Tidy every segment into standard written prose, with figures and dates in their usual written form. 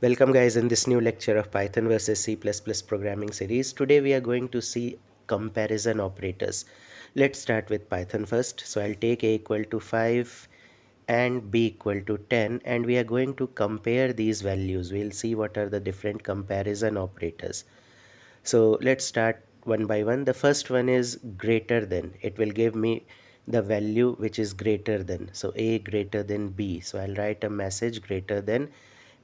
Welcome guys in this new lecture of Python versus C++ programming series. Today we are going to see comparison operators. Let's start with Python first. So I'll take a equal to 5 and b equal to 10 and we are going to compare these values. We'll see what are the different comparison operators. So let's start one by one. The first one is greater than. It will give me the value which is greater than. So a greater than b. So I'll write a message greater than,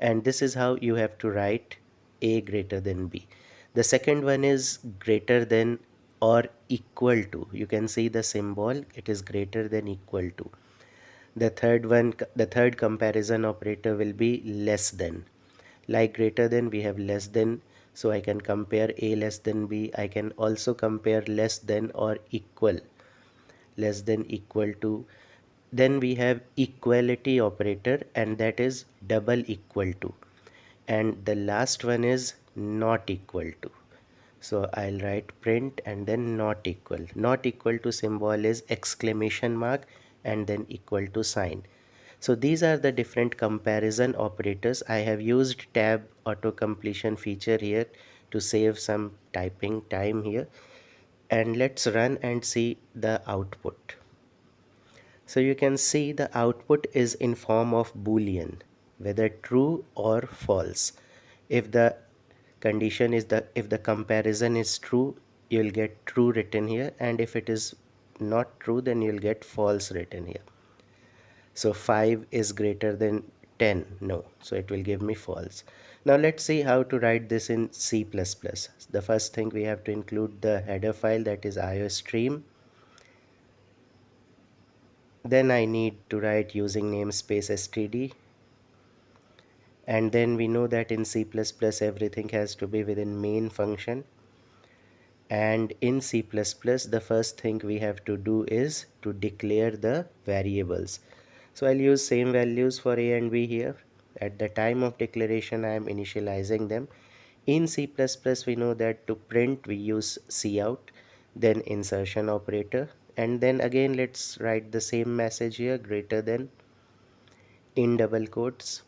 and this is how you have to write a greater than b. The second one is greater than or equal to. You can see the symbol, it is greater than equal to. The third comparison operator will be less than. Like greater than, we have less than, so I can compare a less than b. I can also compare less than or equal, less than equal to. Then we have equality operator, and that is double equal to. And the last one is not equal to. So I'll write print and then not equal. Not equal to symbol is exclamation mark and then equal to sign. So these are the different comparison operators. I have used tab auto completion feature here to save some typing time here. And let's run and see the output. So you can see the output is in form of boolean, whether true or false. If the condition is if the comparison is true, you'll get true written here, and if it is not true, then you'll get false written here. So 5 is greater than 10, no, so it will give me false. Now let's see how to write this in C++. The first thing, we have to include the header file, that is iostream. Then I need to write using namespace std, and then we know that in C++ everything has to be within main function. And in C++, the first thing we have to do is to declare the variables. So I'll use same values for a and b here. At the time of declaration, I am initializing them. In C++, we know that to print we use cout, then insertion operator, and then again let's write the same message here, greater than, in double quotes,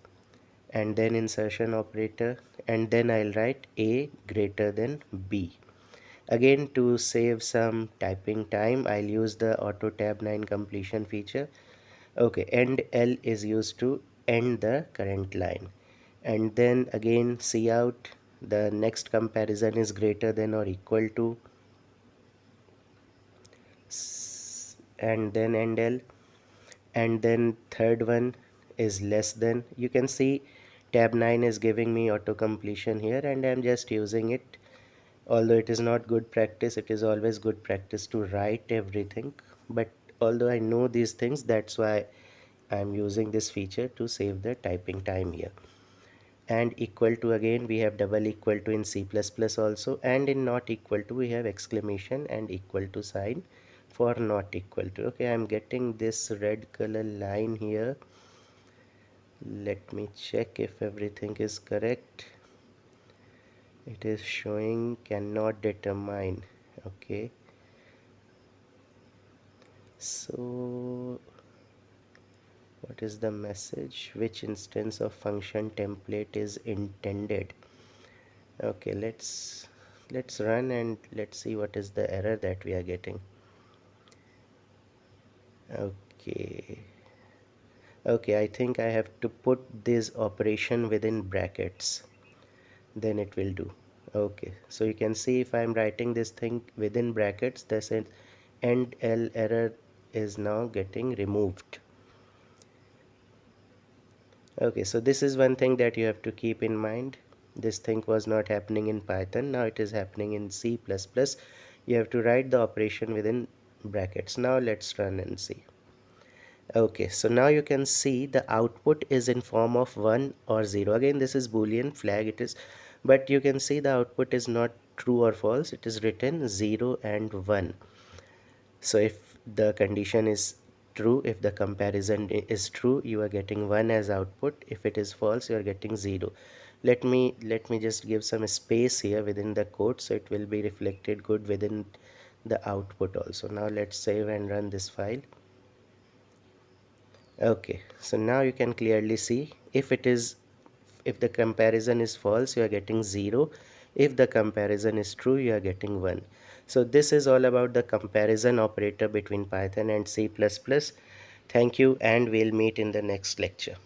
and then insertion operator, and then I'll write a greater than b. Again, to save some typing time, I'll use the auto tab 9 completion feature. Okay, end L is used to end the current line. And then again cout, the next comparison is greater than or equal to, and then end L. And then third one is less than. You can see tab 9 is giving me auto completion here, and I'm just using it. Although it is not good practice, it is always good practice to write everything. But although I know these things, that's why I'm using this feature to save the typing time here. And equal to, again we have double equal to in C++ also, and in not equal to we have exclamation and equal to sign for not equal to. Okay, I'm getting this red color line here. Let me check if everything is correct. It is showing cannot determine. Okay, so what is the message? Which instance of function template is intended? Okay, let's run and let's see what is the error that we are getting. Okay, I think I have to put this operation within brackets, then it will do. Okay, so you can see if I'm writing this thing within brackets, this end L error is now getting removed. Okay, so this is one thing that you have to keep in mind. This thing was not happening in Python, now it is happening in C++. You have to write the operation within brackets. Now let's run and see. Okay, so now you can see the output is in form of 1 or 0. Again, this is boolean flag, it is, but you can see the output is not true or false, it is written 0 and 1. So if the condition is true, if the comparison is true, you are getting 1 as output. If it is false, you are getting 0. Let me just give some space here within the code, so it will be reflected good within the output also. Now let's save and run this file. Okay, so now you can clearly see if it is If the comparison is false, you are getting 0. If the comparison is true, you are getting 1. So this is all about the comparison operator between Python and C++. Thank you, and we'll meet in the next lecture.